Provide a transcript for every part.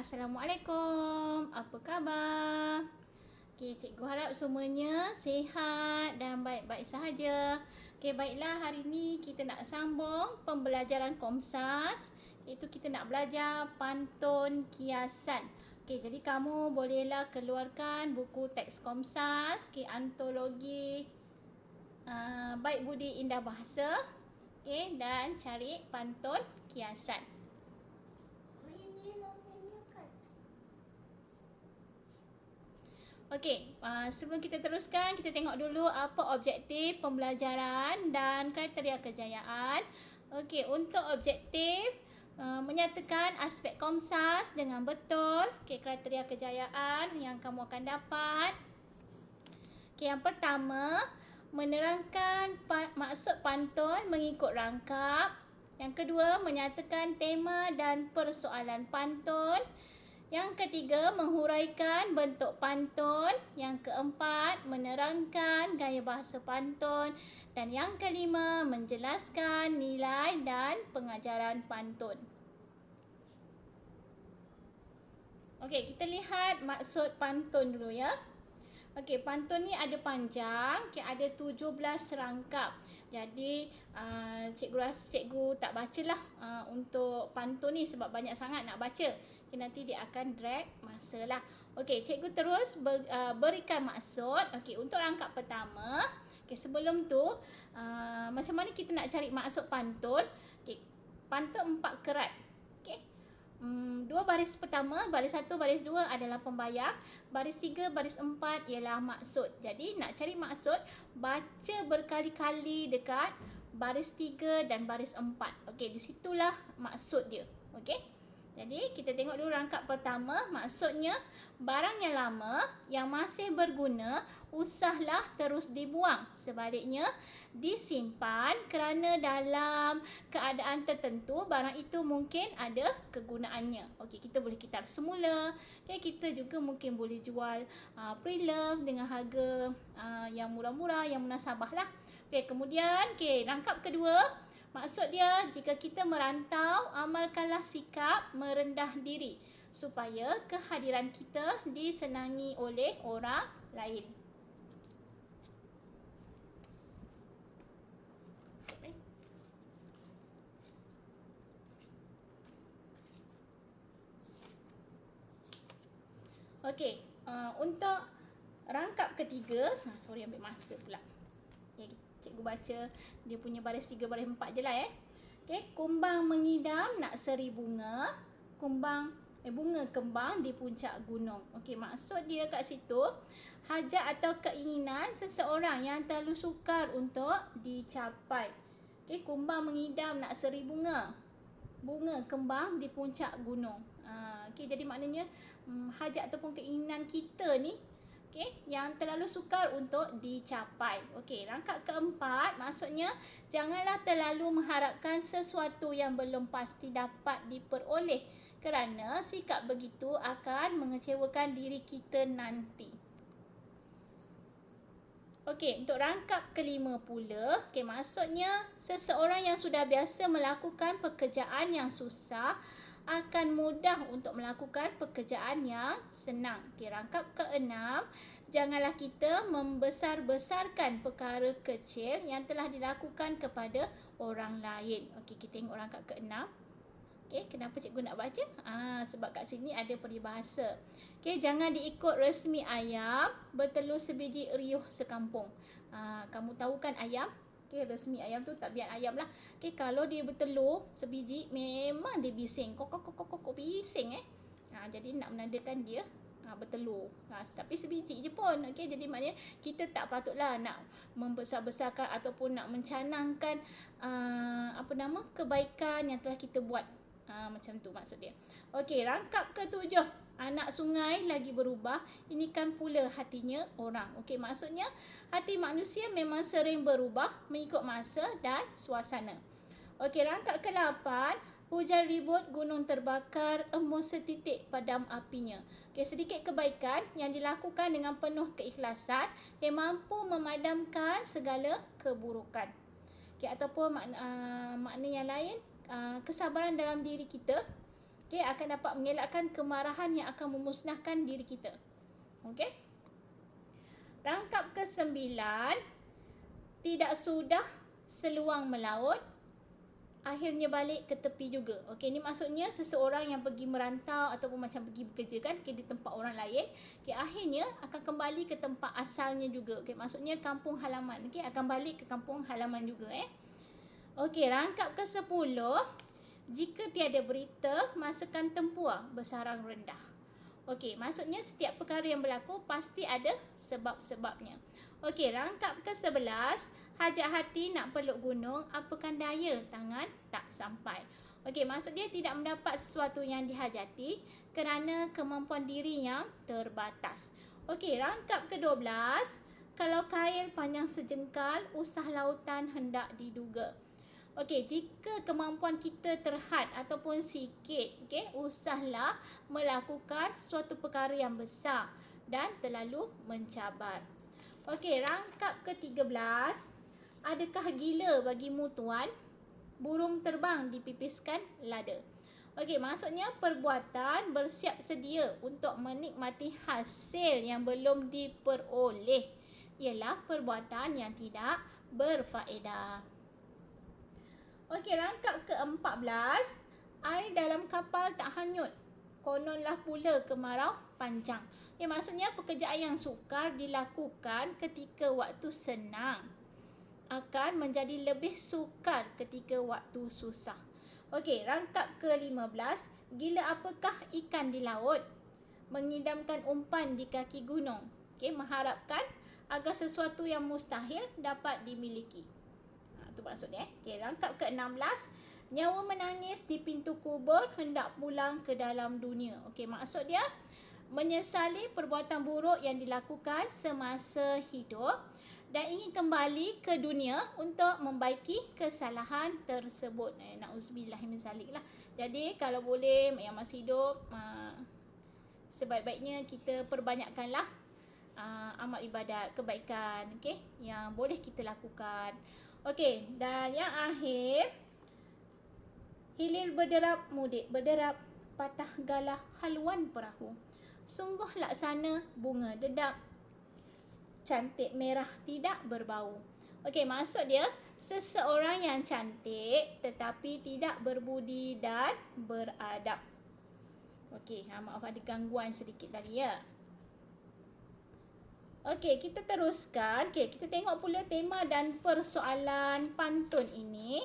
Assalamualaikum. Apa khabar? Okey, cikgu harap semuanya sihat dan baik-baik sahaja. Okey, baiklah, hari ni kita nak sambung pembelajaran Komsas, iaitu kita nak belajar pantun kiasan. Okey, jadi kamu bolehlah keluarkan buku teks Komsas, antologi Baik Budi Indah Bahasa, dan cari pantun kiasan. Okey, sebelum kita teruskan, kita tengok dulu apa objektif pembelajaran dan kriteria kejayaan. Okey, untuk objektif, menyatakan aspek Komsas dengan betul. Okey, kriteria kejayaan yang kamu akan dapat. Okey, yang pertama, menerangkan maksud pantun mengikut rangkap. Yang kedua, menyatakan tema dan persoalan pantun. Yang ketiga, menghuraikan bentuk pantun. Yang keempat, menerangkan gaya bahasa pantun. Dan yang kelima, menjelaskan nilai dan pengajaran pantun. Okey, kita lihat maksud pantun dulu ya. Okey, pantun ni ada panjang, ada 17 rangkap. Jadi, cikgu rasa cikgu tak bacalah untuk pantun ni sebab banyak sangat nak baca. Nanti dia akan drag masa lah. Okey, cikgu terus berikan maksud. Okey, untuk rangkap pertama. Okey, sebelum tu, macam mana kita nak cari maksud pantun? Okey, pantun 4 kerat. Okey. 2 baris pertama, baris 1, baris 2 adalah pembayang. Baris 3, baris 4 ialah maksud. Jadi, nak cari maksud, baca berkali-kali dekat baris 3 dan baris 4. Okey, di situlah maksud dia. Okey. Jadi, kita tengok dulu rangkap pertama. Maksudnya, barang yang lama yang masih berguna, usahlah terus dibuang. Sebaliknya, disimpan kerana dalam keadaan tertentu, barang itu mungkin ada kegunaannya. Okey, kita boleh kitar semula. Kita juga mungkin boleh jual pre-love dengan harga yang murah-murah, yang munasabah lah. Okey, kemudian, rangkap kedua. Maksud dia, jika kita merantau, amalkanlah sikap merendah diri supaya kehadiran kita disenangi oleh orang lain. Okey, untuk rangkap ketiga, ambil masa pula. Cikgu baca dia punya baris 3, baris 4 je lah Okey, kumbang mengidam nak seri bunga, bunga kembang di puncak gunung. Okey, maksud dia kat situ, hajat atau keinginan seseorang yang terlalu sukar untuk dicapai. Okey, kumbang mengidam nak seri bunga, bunga kembang di puncak gunung. Okey, jadi maknanya hajat ataupun keinginan kita ni yang terlalu sukar untuk dicapai. Okey, rangkap keempat, maksudnya janganlah terlalu mengharapkan sesuatu yang belum pasti dapat diperoleh kerana sikap begitu akan mengecewakan diri kita nanti. Okey, untuk rangkap kelima pula, maksudnya seseorang yang sudah biasa melakukan pekerjaan yang susah akan mudah untuk melakukan pekerjaan yang senang. Okey, rangkap keenam, janganlah kita membesar-besarkan perkara kecil yang telah dilakukan kepada orang lain. Okey, kita tengok rangkap keenam. Okey, kenapa cikgu nak baca? Sebab kat sini ada peribahasa. Okey, jangan diikut resmi ayam, bertelur sebiji riuh sekampung. Kamu tahu kan ayam? Okey, resmi ayam tu tak biar ayam lah. Okey, kalau dia bertelur sebiji, memang dia bising. Kok bising jadi nak menandakan dia bertelur. Tapi sebiji je pun. Okey, jadi maknanya kita tak patutlah nak membesar-besarkan ataupun nak mencanangkan kebaikan yang telah kita buat. Macam tu maksud dia. Okey, rangkap ketujuh. Anak sungai lagi berubah, ini kan pula hatinya orang. Okey, maksudnya hati manusia memang sering berubah mengikut masa dan suasana. Okey, rangkap ke-8, hujan ribut, gunung terbakar, embun setitik padam apinya. Okey, sedikit kebaikan yang dilakukan dengan penuh keikhlasan yang mampu memadamkan segala keburukan. Okey, ataupun makna yang lain, kesabaran dalam diri kita Okey, akan dapat mengelakkan kemarahan yang akan memusnahkan diri kita. Okey. Rangkap ke-9, tidak sudah seluang melaut, akhirnya balik ke tepi juga. Okey, ni maksudnya seseorang yang pergi merantau ataupun macam pergi bekerja kan, di tempat orang lain, akhirnya akan kembali ke tempat asalnya juga. Maksudnya kampung halaman. Akan balik ke kampung halaman juga Okey, rangkap ke-10, jika tiada berita, masakan tempua bersarang rendah. Okey, maksudnya setiap perkara yang berlaku pasti ada sebab-sebabnya. Okey, rangkap ke-11, hajat hati nak peluk gunung, apakan daya tangan tak sampai. Okey, maksud dia tidak mendapat sesuatu yang dihajati kerana kemampuan diri yang terbatas. Okey, rangkap ke-12, kalau kail panjang sejengkal, usah lautan hendak diduga. Okey, jika kemampuan kita terhad ataupun sikit, usahlah melakukan sesuatu perkara yang besar dan terlalu mencabar. Okey, rangkap ke-13, adakah gila bagimu tuan? Burung terbang dipipiskan lada. Okey, maksudnya perbuatan bersiap sedia untuk menikmati hasil yang belum diperoleh ialah perbuatan yang tidak berfaedah. Okey, rangkap ke-14, air dalam kapal tak hanyut, kononlah pula kemarau panjang. Maksudnya pekerjaan yang sukar dilakukan ketika waktu senang akan menjadi lebih sukar ketika waktu susah. Okey, rangkap ke-15, gila apakah ikan di laut? Mengidamkan umpan di kaki gunung. Mengharapkan agar sesuatu yang mustahil dapat dimiliki. Itu maksudnya. Okey, rangkap ke-16, nyawa menangis di pintu kubur, hendak pulang ke dalam dunia. Okey, maksud dia menyesali perbuatan buruk yang dilakukan semasa hidup dan ingin kembali ke dunia untuk membaiki kesalahan tersebut. Na'udzubillah min zalik lah. Jadi kalau boleh yang masih hidup, sebaik-baiknya kita perbanyakkanlah amal ibadat, kebaikan, yang boleh kita lakukan. Okey, dan yang akhir, hilir berderap, mudik berderap, patah galah haluan perahu. Sungguh laksana bunga dedap, cantik merah tidak berbau. Okey, maksud dia seseorang yang cantik tetapi tidak berbudi dan beradab. Okey, maaf ada gangguan sedikit tadi ya. Okey, kita teruskan. Okey, kita tengok pula tema dan persoalan pantun ini.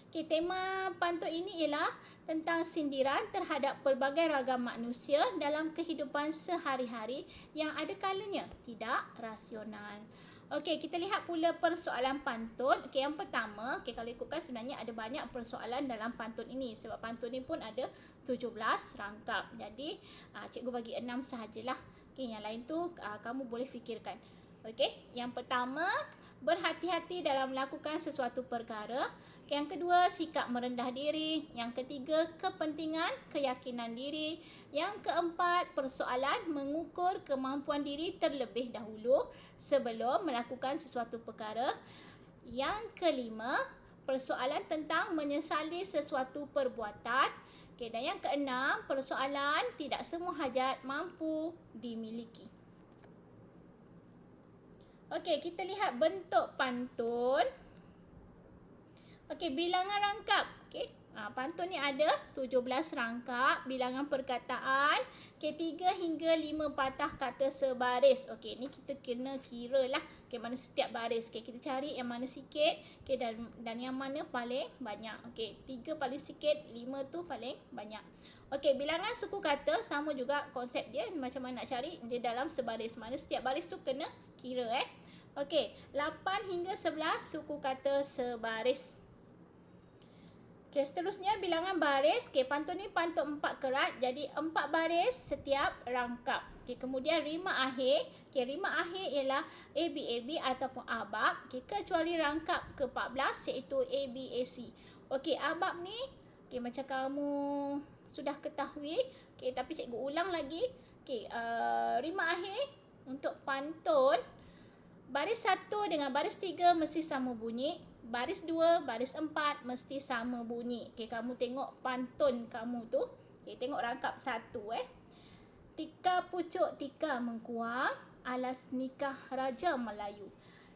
Okey, tema pantun ini ialah tentang sindiran terhadap pelbagai ragam manusia dalam kehidupan sehari-hari yang ada kalanya tidak rasional. Okey, kita lihat pula persoalan pantun. Okey, yang pertama, kalau ikutkan sebenarnya ada banyak persoalan dalam pantun ini. Sebab pantun ini pun ada 17 rangkap. Jadi, cikgu bagi 6 sahajalah. Okey, yang lain tu kamu boleh fikirkan. Okey, yang pertama, berhati-hati dalam melakukan sesuatu perkara. Yang kedua, sikap merendah diri. Yang ketiga, kepentingan, keyakinan diri. Yang keempat, persoalan mengukur kemampuan diri terlebih dahulu sebelum melakukan sesuatu perkara. Yang kelima, persoalan tentang menyesali sesuatu perbuatan. Okey, dan yang keenam, persoalan tidak semua hajat mampu dimiliki. Okey, kita lihat bentuk pantun. Okey, bilangan rangkap. Okey, pantun ni ada 17 rangkap bilangan perkataan. Okey, 3 hingga 5 patah kata sebaris. Okey, ni kita kena kira lah. Okey, mana setiap baris. Okey, kita cari yang mana sikit. Okey, dan yang mana paling banyak. Okey, 3 paling sikit, 5 tu paling banyak. Okey, bilangan suku kata sama juga konsep dia. Macam mana nak cari dia dalam sebaris. Mana setiap baris tu kena kira Okey, 8 hingga 11 suku kata sebaris. Okey, seterusnya bilangan baris. Okey, pantun ni pantun 4 kerat. Jadi 4 baris setiap rangkap. Okey, kemudian rima akhir. Okey, rima akhir ialah ABAB ataupun abab. Okey, kecuali rangkap ke-14 iaitu ABAC. Okey, abab ni macam kamu sudah ketahui. Okey, tapi cikgu ulang lagi. Okey, rima akhir untuk pantun baris 1 dengan baris 3 mesti sama bunyi. baris 2, baris 4 mesti sama bunyi. Okey, kamu tengok pantun kamu tu. Okey, tengok rangkap 1 Tika pucuk tika mengkuang, alas nikah Raja Melayu.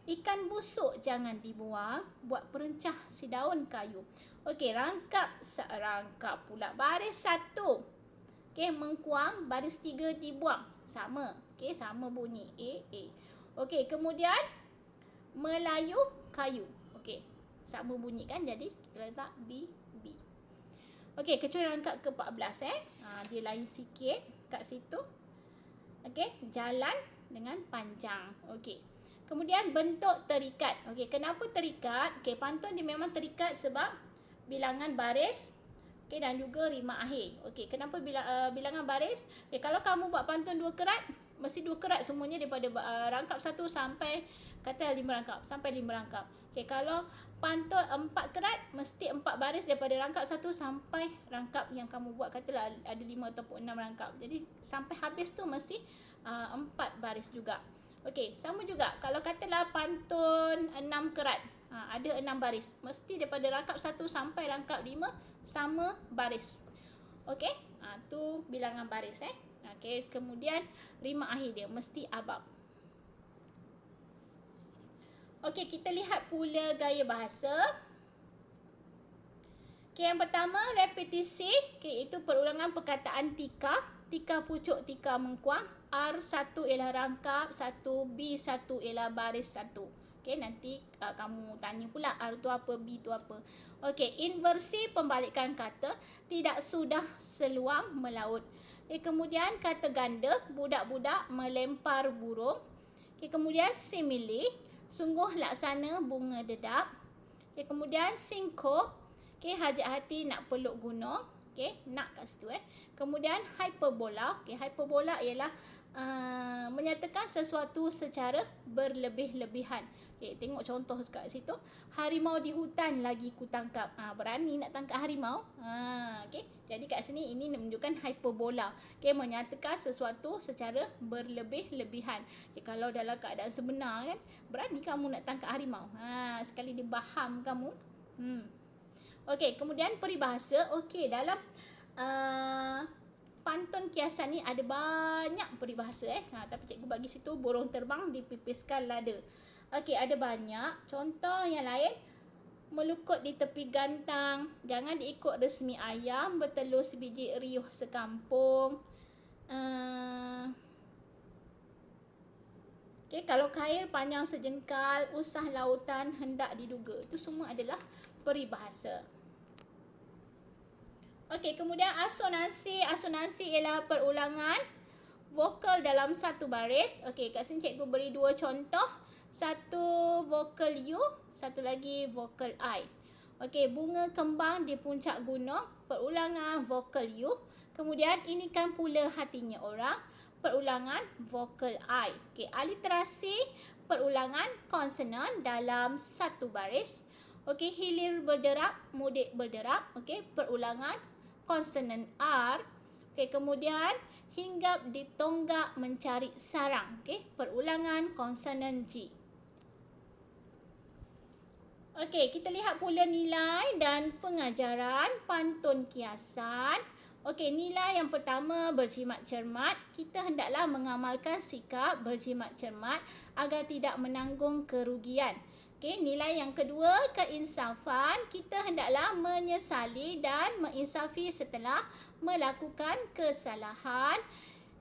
Ikan busuk jangan dibuang, buat perencah si daun kayu. Okey, rangkap pula baris 1. Okey, mengkuang, baris 3 dibuang. Sama. Okey, sama bunyi A. Okey, kemudian Melayu kayu. Okey, sama bunyi kan, jadi kita letak B. Okey, kecuali rangkap ke-14 dia lain sikit kat situ. Okey, jalan dengan panjang. Okey. Kemudian bentuk terikat. Okey, kenapa terikat? Okey, pantun dia memang terikat sebab bilangan baris. Okey, dan juga rima akhir. Okey, kenapa bilangan baris? Okey, kalau kamu buat pantun 2 kerat, mesti 2 kerat semuanya daripada rangkap 1 sampai kata 5 rangkap, sampai 5 rangkap. Okey, kalau pantun 4 kerat, mesti 4 baris daripada rangkap 1 sampai rangkap yang kamu buat, katalah ada 5 ataupun 6 rangkap. Jadi sampai habis tu mesti 4 baris juga. Okey, sama juga kalau katalah pantun 6 kerat, ada 6 baris, mesti daripada rangkap 1 sampai rangkap 5 sama baris. Okey, tu bilangan baris Okey, kemudian rima akhir dia mesti abang. Okey, kita lihat pula gaya bahasa. Okey, yang pertama repetisi. Okey, itu perulangan perkataan tika. Tika pucuk tika mengkuang. R1 ialah rangkap 1, B1 ialah baris 1. Okey, nanti kamu tanya pula R tu apa, B tu apa. Okey, inversi pembalikan kata. Tidak sudah seluang melaut. Okey, kemudian kata ganda, budak-budak melempar burung. Okey, kemudian simile, sungguh laksana bunga dedap. Okey, kemudian sinkop, okey, hajat hati nak peluk gunung. Okey, nak kat situ Kemudian hyperbola. Okey, hyperbola ialah menyatakan sesuatu secara berlebih-lebihan. Okey, tengok contoh kat situ. Harimau di hutan lagi ku tangkap. Berani nak tangkap harimau. Okey, jadi kat sini ini menunjukkan hyperbola. Okey, menyatakan sesuatu secara berlebih-lebihan. Okey, kalau dalam keadaan sebenar kan, berani kamu nak tangkap harimau. Sekali dia baham kamu. Okey, kemudian peribahasa. Okey, dalam pantun kiasan ni ada banyak peribahasa tapi cikgu bagi situ burung terbang dipipiskan lada. Okey, ada banyak. Contoh yang lain, melukut di tepi gantang, jangan diikut resmi ayam, bertelur sebiji riuh sekampung. Okey, kalau kail panjang sejengkal, usah lautan hendak diduga. Itu semua adalah peribahasa. Okey, kemudian asonansi. Asonansi ialah perulangan vokal dalam satu baris. Okey, kat sini cikgu beri 2 contoh. Satu vokal U, satu lagi vokal I. Okey, bunga kembang di puncak gunung, perulangan vokal U. Kemudian ini kan pula hatinya orang, perulangan vokal I. Okey, aliterasi, perulangan konsonan dalam satu baris. Okey, hilir berderap, mudik berderap. Okey, perulangan konsonan R. Okey, kemudian hinggap di tonggak mencari sarang. Okey, perulangan konsonan G. Okey, kita lihat pula nilai dan pengajaran pantun kiasan. Okey, nilai yang pertama berjimat cermat. Kita hendaklah mengamalkan sikap berjimat cermat agar tidak menanggung kerugian. Okey, nilai yang kedua, keinsafan. Kita hendaklah menyesali dan menginsafi setelah melakukan kesalahan.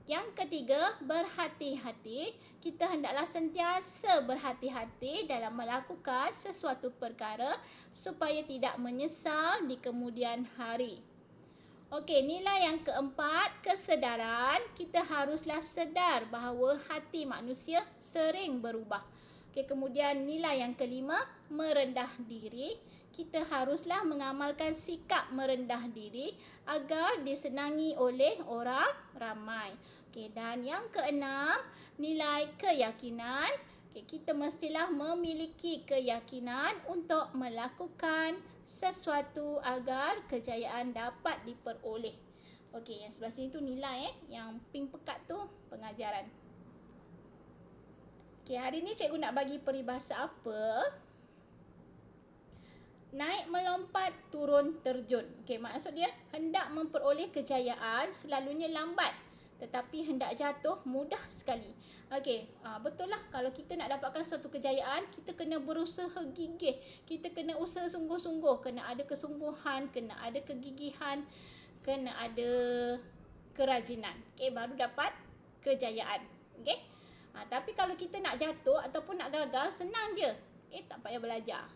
Yang ketiga, berhati-hati. Kita hendaklah sentiasa berhati-hati dalam melakukan sesuatu perkara supaya tidak menyesal di kemudian hari. Okey, nilai yang keempat, kesedaran. Kita haruslah sedar bahawa hati manusia sering berubah. Okey, kemudian nilai yang kelima, merendah diri. Kita haruslah mengamalkan sikap merendah diri agar disenangi oleh orang ramai. Okey, dan yang keenam, nilai keyakinan. Okey, kita mestilah memiliki keyakinan untuk melakukan sesuatu agar kejayaan dapat diperoleh. Okey, yang sebelah sini tu nilai yang pink pekat tu pengajaran. Okey, hari ni cikgu nak bagi peribahasa apa? naik melompat, turun terjun. Okey, maksud dia hendak memperoleh kejayaan selalunya lambat, tetapi hendak jatuh mudah sekali. Okey, betul lah, kalau kita nak dapatkan suatu kejayaan, kita kena berusaha gigih. Kita kena usaha sungguh-sungguh, kena ada kesungguhan, kena ada kegigihan, kena ada kerajinan. Okey, baru dapat kejayaan. Okey. Tapi kalau kita nak jatuh ataupun nak gagal, senang je. Tak payah belajar.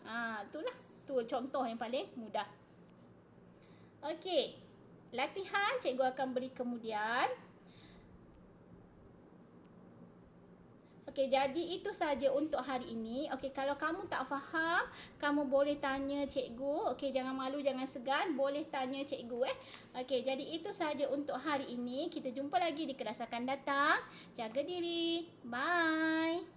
Itulah. Tu contoh yang paling mudah. Okey. Latihan cikgu akan beri kemudian. Okey, jadi itu saja untuk hari ini. Okey, kalau kamu tak faham, kamu boleh tanya cikgu. Okey, jangan malu, jangan segan, boleh tanya cikgu Okey, jadi itu saja untuk hari ini. Kita jumpa lagi di kelas akan datang. Jaga diri. Bye.